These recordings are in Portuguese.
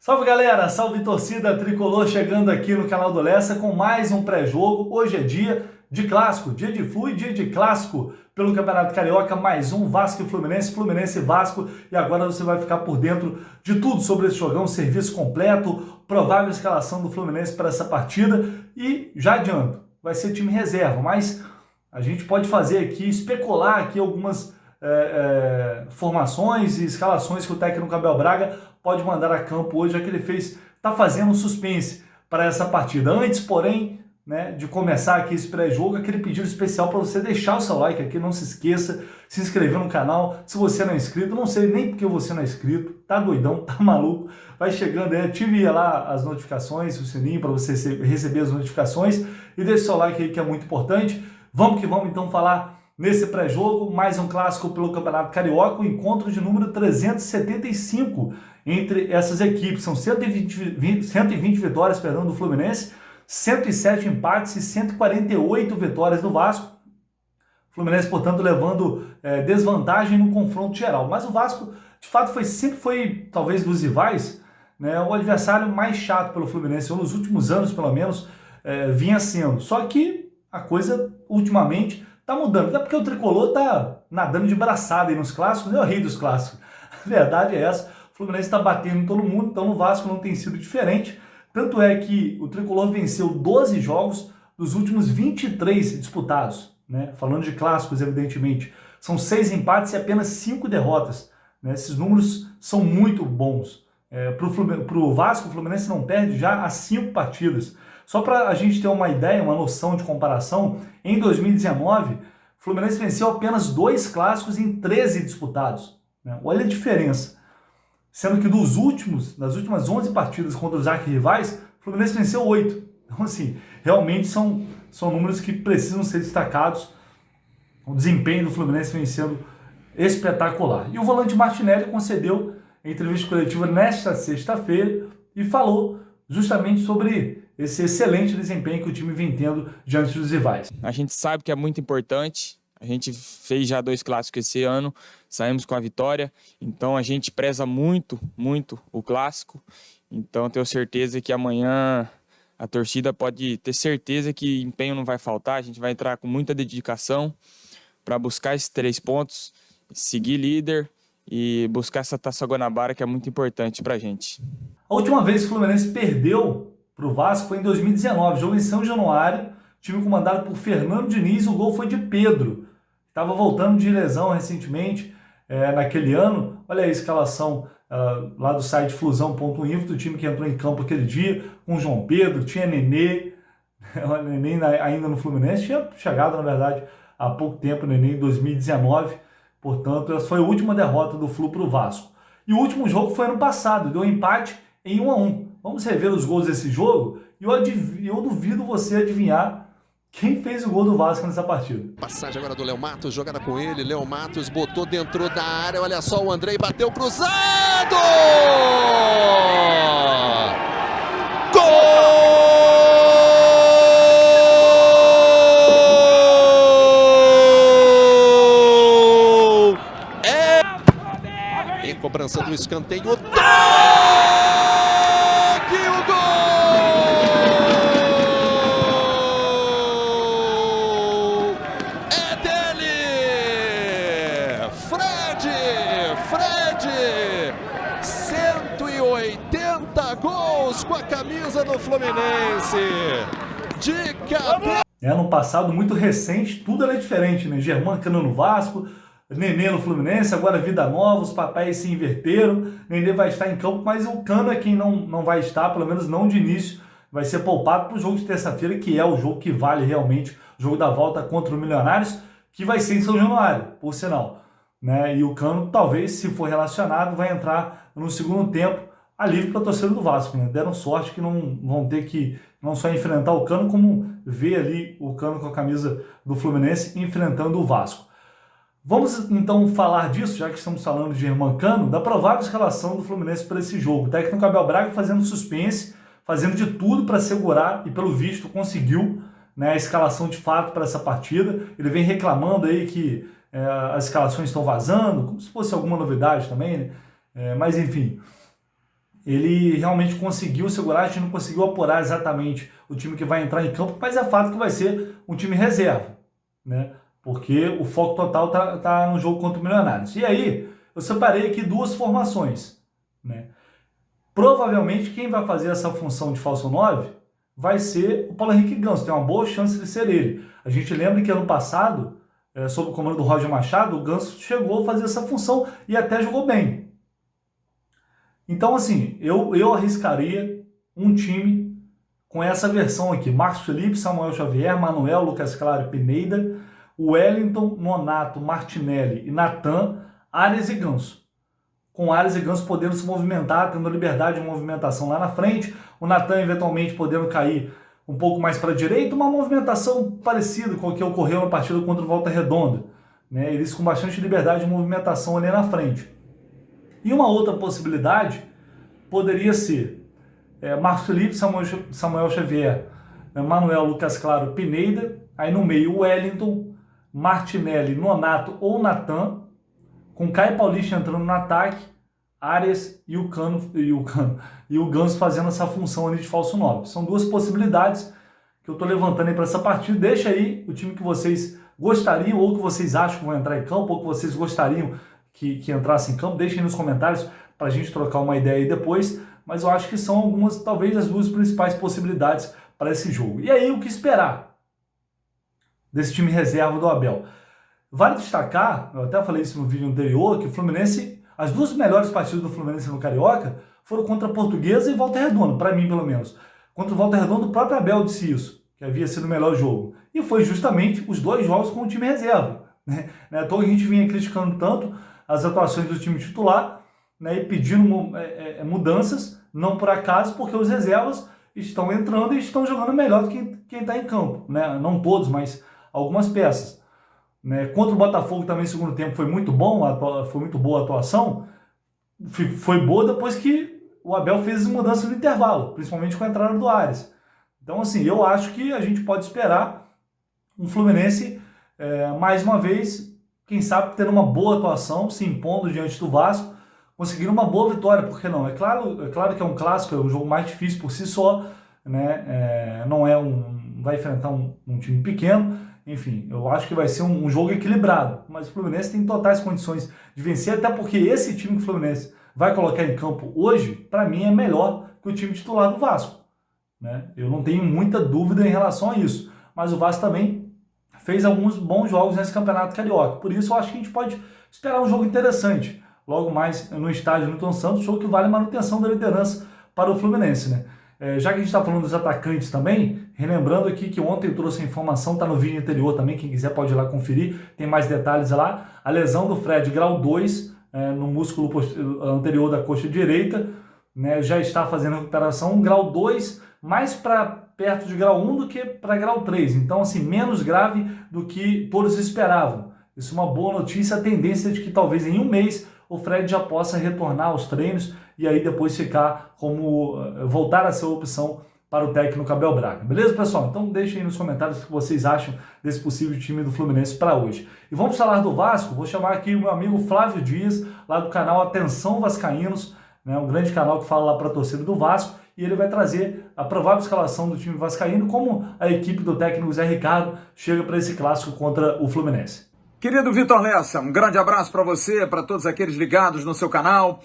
Salve galera, salve torcida tricolor, chegando aqui no canal do Lessa com mais um pré-jogo. Hoje é dia de clássico, dia de Flu e dia de clássico pelo Campeonato Carioca, mais um Vasco e Fluminense, Fluminense e Vasco, e agora você vai ficar por dentro de tudo sobre esse jogão, serviço completo, provável escalação do Fluminense para essa partida e já adianto, vai ser time reserva, mas a gente pode fazer aqui, especular aqui algumas formações e escalações que o técnico Abel Braga pode mandar a campo hoje, já que ele está fazendo um suspense para essa partida. Antes, porém, de começar aqui esse pré-jogo, aquele pedido especial para você deixar o seu like aqui, não se esqueça, se inscrever no canal, se você não é inscrito, não sei nem porque você não é inscrito, tá doidão, tá maluco, vai chegando aí, ative lá as notificações, o sininho para você receber as notificações e deixe seu like aí que é muito importante. Vamos que vamos então falar nesse pré-jogo, mais um clássico pelo Campeonato Carioca, o encontro de número 375 entre essas equipes. São 120 vitórias do Fluminense, 107 empates e 148 vitórias do Vasco. O Fluminense, portanto, levando desvantagem no confronto geral. Mas o Vasco, de fato, sempre foi, talvez dos rivais, o adversário mais chato pelo Fluminense, ou nos últimos anos, pelo menos, vinha sendo. Só que a coisa, ultimamente, tá mudando, até porque o tricolor tá nadando de braçada aí nos clássicos, é o rei dos clássicos. A verdade é essa, o Fluminense está batendo em todo mundo, então no Vasco não tem sido diferente. Tanto é que o tricolor venceu 12 jogos dos últimos 23 disputados, falando de clássicos, evidentemente. São 6 empates e apenas 5 derrotas. Esses números são muito bons. Para o Vasco, o Fluminense não perde já há 5 partidas. Só para a gente ter uma ideia, uma noção de comparação, em 2019, o Fluminense venceu apenas 2 clássicos em 13 disputados. Olha a diferença. Sendo que das últimas 11 partidas contra os arquirrivais, o Fluminense venceu 8. Então, assim, realmente são números que precisam ser destacados. O desempenho do Fluminense vem sendo espetacular. E o volante Martinelli concedeu a entrevista coletiva nesta sexta-feira e falou justamente sobre esse excelente desempenho que o time vem tendo diante dos rivais. A gente sabe que é muito importante, a gente fez já 2 clássicos esse ano, saímos com a vitória, então a gente preza muito, muito o clássico, então tenho certeza que amanhã a torcida pode ter certeza que empenho não vai faltar, a gente vai entrar com muita dedicação para buscar esses 3 pontos, seguir líder e buscar essa Taça Guanabara que é muito importante para a gente. A última vez que o Fluminense perdeu para o Vasco foi em 2019, jogo em São Januário, time comandado por Fernando Diniz, o gol foi de Pedro, estava voltando de lesão recentemente naquele ano. Olha aí a escalação lá do site flusão.info, do time que entrou em campo aquele dia, com João Pedro, tinha Nenê, o Nenê ainda no Fluminense, tinha chegado na verdade há pouco tempo, o Nenê em 2019, portanto essa foi a última derrota do Flu para o Vasco. E o último jogo foi ano passado, deu empate em 1-1. Vamos rever os gols desse jogo e eu duvido você adivinhar quem fez o gol do Vasco nessa partida. Passagem agora do Léo Matos, jogada com ele. Léo Matos botou dentro da área. Olha só, o Andrei bateu cruzado! Gol! Em cobrança do escanteio. Fred, 180 gols com a camisa do Fluminense, de cabeça. No passado, muito recente, tudo era diferente, Germâncano no Vasco, Nenê no Fluminense, agora vida nova, os papéis se inverteram, Nenê vai estar em campo, mas o Cano é quem não vai estar, pelo menos não de início, vai ser poupado para o jogo de terça-feira, que é o jogo que vale realmente, o jogo da volta contra o Milionários, que vai ser em São Januário, por sinal. E o Cano, talvez, se for relacionado, vai entrar no segundo tempo, alívio para a torcida do Vasco. Deram sorte que não vão ter que não só enfrentar o Cano, como ver ali o Cano com a camisa do Fluminense enfrentando o Vasco. Vamos então falar disso, já que estamos falando de Germâncano, da provável escalação do Fluminense para esse jogo. O técnico Abel Braga fazendo suspense, fazendo de tudo para segurar e, pelo visto, conseguiu a escalação de fato para essa partida. Ele vem reclamando aí que as escalações estão vazando, como se fosse alguma novidade também, mas enfim. ele realmente conseguiu segurar. A gente não conseguiu apurar exatamente o time que vai entrar em campo, mas é fato que vai ser um time reserva, né? Porque o foco total tá no jogo contra o Milionários. E aí, eu separei aqui duas formações, né? Provavelmente quem vai fazer essa função de falso 9 vai ser o Paulo Henrique Ganso, tem uma boa chance de ser ele. A gente lembra que ano passado, sob o comando do Roger Machado, o Ganso chegou a fazer essa função e até jogou bem. Então, assim, eu arriscaria um time com essa versão aqui: Marcos Felipe, Samuel Xavier, Manuel, Lucas Claro, Pineda, Wellington, Nonato, Martinelli e Natan, Ares e Ganso. Com Ares e Ganso podendo se movimentar, tendo liberdade de movimentação lá na frente, o Natan eventualmente podendo cair um pouco mais para a direita, uma movimentação parecida com o que ocorreu na partida contra o Volta Redonda, né? Eles com bastante liberdade de movimentação ali na frente. E uma outra possibilidade poderia ser Marcos Felipe, Samuel Xavier, Manuel, Lucas Claro, Pineda, aí no meio Wellington, Martinelli, Nonato ou Natan, com Caio Paulista entrando no ataque, Arias e o Ganso fazendo essa função ali de falso 9. São duas possibilidades que eu estou levantando aí para essa partida. Deixa aí o time que vocês gostariam, ou que vocês acham que vão entrar em campo, ou que vocês gostariam que entrasse em campo. Deixem aí nos comentários para a gente trocar uma ideia aí depois. Mas eu acho que são algumas, talvez as duas principais possibilidades para esse jogo. E aí, o que esperar desse time reserva do Abel? Vale destacar, eu até falei isso no vídeo anterior, que o Fluminense, as duas melhores partidas do Fluminense no Carioca foram contra a Portuguesa e Volta Redonda, para mim pelo menos. Contra o Volta Redonda, o próprio Abel disse isso, que havia sido o melhor jogo. E foi justamente os dois jogos com o time reserva, né? Então a gente vinha criticando tanto as atuações do time titular, né, e pedindo mudanças, não por acaso, porque os reservas estão entrando e estão jogando melhor do que quem está em campo, né? Não todos, mas algumas peças. Né? Contra o Botafogo também, no segundo tempo, foi muito bom, foi muito boa a atuação. Foi boa depois que o Abel fez as mudanças no intervalo, principalmente com a entrada do Ares. Então, assim, eu acho que a gente pode esperar um Fluminense, mais uma vez, quem sabe, tendo uma boa atuação, se impondo diante do Vasco, conseguindo uma boa vitória, por que não? É claro que é um clássico, é um jogo mais difícil por si só, né? Não vai enfrentar um time pequeno. Enfim, eu acho que vai ser um jogo equilibrado, mas o Fluminense tem totais condições de vencer, até porque esse time que o Fluminense vai colocar em campo hoje, para mim, é melhor que o time titular do Vasco, né? Eu não tenho muita dúvida em relação a isso, mas o Vasco também fez alguns bons jogos nesse Campeonato Carioca, por isso eu acho que a gente pode esperar um jogo interessante, logo mais no estádio Newton Santos, jogo que vale a manutenção da liderança para o Fluminense, né? Já que a gente está falando dos atacantes também, relembrando aqui que ontem eu trouxe a informação, está no vídeo anterior também, quem quiser pode ir lá conferir, tem mais detalhes lá. A lesão do Fred, grau 2, no músculo anterior da coxa direita, né, já está fazendo recuperação, grau 2, mais para perto de grau 1 do que para grau 3, então assim, menos grave do que todos esperavam. Isso é uma boa notícia, a tendência de que talvez em um mês o Fred já possa retornar aos treinos e aí depois voltar a ser a opção para o técnico Abel Braga. Beleza, pessoal? Então deixem aí nos comentários o que vocês acham desse possível time do Fluminense para hoje. E vamos falar do Vasco, vou chamar aqui o meu amigo Flávio Dias, lá do canal Atenção Vascaínos, né, um grande canal que fala lá para a torcida do Vasco, e ele vai trazer a provável escalação do time vascaíno, como a equipe do técnico Zé Ricardo chega para esse clássico contra o Fluminense. Querido Vitor Lessa, um grande abraço para você, para todos aqueles ligados no seu canal.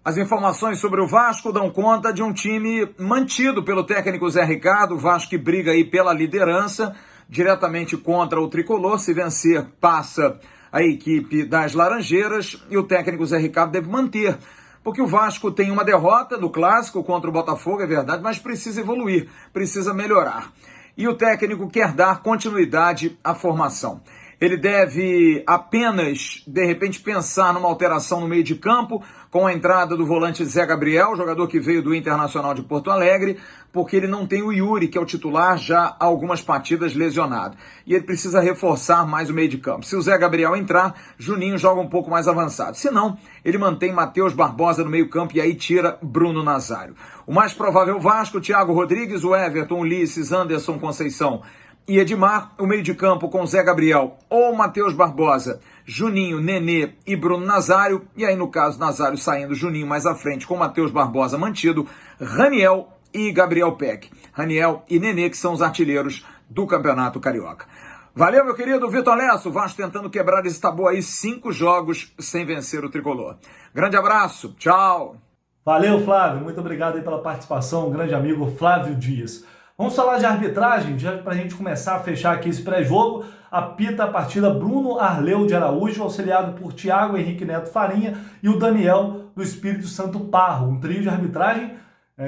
As informações sobre o Vasco dão conta de um time mantido pelo técnico Zé Ricardo, o Vasco que briga aí pela liderança, diretamente contra o Tricolor. Se vencer, passa a equipe das Laranjeiras e o técnico Zé Ricardo deve manter, porque o Vasco tem uma derrota no Clássico contra o Botafogo, é verdade, mas precisa evoluir, precisa melhorar. E o técnico quer dar continuidade à formação. Ele deve apenas, de repente, pensar numa alteração no meio de campo, com a entrada do volante Zé Gabriel, jogador que veio do Internacional de Porto Alegre, porque ele não tem o Yuri, que é o titular, já há algumas partidas lesionado. E ele precisa reforçar mais o meio de campo. Se o Zé Gabriel entrar, Juninho joga um pouco mais avançado. Se não, ele mantém Matheus Barbosa no meio campo e aí tira Bruno Nazário. O mais provável Vasco, Thiago Rodrigues, o Everton, Ulisses, Anderson Conceição, e Edmar. O meio de campo com Zé Gabriel ou Matheus Barbosa, Juninho, Nenê e Bruno Nazário. E aí, no caso, Nazário saindo, Juninho mais à frente com Matheus Barbosa mantido, Raniel e Gabriel Peck. Raniel e Nenê, que são os artilheiros do Campeonato Carioca. Valeu, meu querido Vitor Lesso. O Vasco tentando quebrar esse tabu aí, 5 jogos sem vencer o tricolor. Grande abraço, tchau. Valeu, Flávio. Muito obrigado aí pela participação. Um grande amigo Flávio Dias. Vamos falar de arbitragem, já para a gente começar a fechar aqui esse pré-jogo. Apita a partida Bruno Arleu de Araújo, auxiliado por Thiago Henrique Neto Farinha e o Daniel do Espírito Santo Parro. Um trio de arbitragem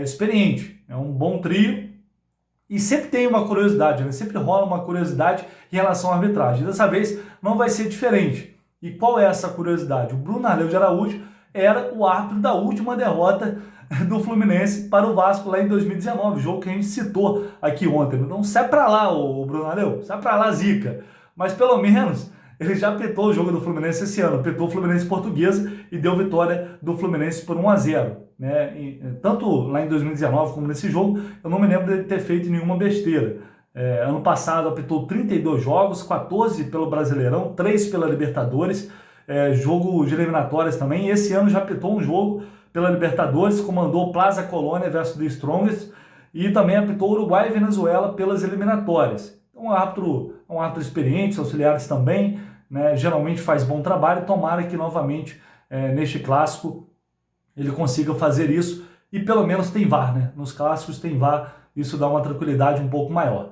experiente. É um bom trio. E sempre tem uma curiosidade, né? Sempre rola uma curiosidade em relação à arbitragem. Dessa vez não vai ser diferente. E qual é essa curiosidade? O Bruno Arleu de Araújo era o árbitro da última derrota do Fluminense para o Vasco lá em 2019, jogo que a gente citou aqui ontem. Então sai pra lá, o Bruno Arleu, sai pra lá, zica. Mas pelo menos ele já apitou o jogo do Fluminense esse ano, apitou o Fluminense Portuguesa e deu vitória do Fluminense por 1-0. Né? Tanto lá em 2019 como nesse jogo, eu não me lembro de ter feito nenhuma besteira. Ano passado apitou 32 jogos, 14 pelo Brasileirão, 3 pela Libertadores, jogo de eliminatórias também. E esse ano já apitou um jogo pela Libertadores, comandou Plaza Colônia versus The Strongest e também apitou Uruguai e Venezuela pelas eliminatórias. Então, um árbitro experiente, auxiliares também, né? Geralmente faz bom trabalho. Tomara que novamente neste clássico ele consiga fazer isso e pelo menos tem VAR, né? Nos clássicos tem VAR, isso dá uma tranquilidade um pouco maior.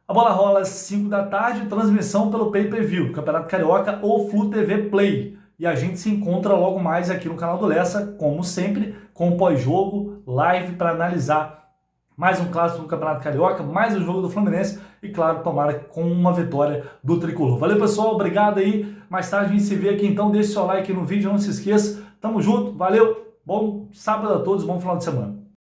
A bola rola às 5 da tarde, transmissão pelo Pay-Per-View, Campeonato Carioca ou Flu TV Play. E a gente se encontra logo mais aqui no canal do Lessa, como sempre, com o pós-jogo, live para analisar mais um clássico do Campeonato Carioca, mais um jogo do Fluminense e, claro, tomara com uma vitória do Tricolor. Valeu, pessoal, obrigado aí. Mais tarde a gente se vê aqui, então deixe seu like no vídeo, não se esqueça. Tamo junto, valeu, bom sábado a todos, bom final de semana.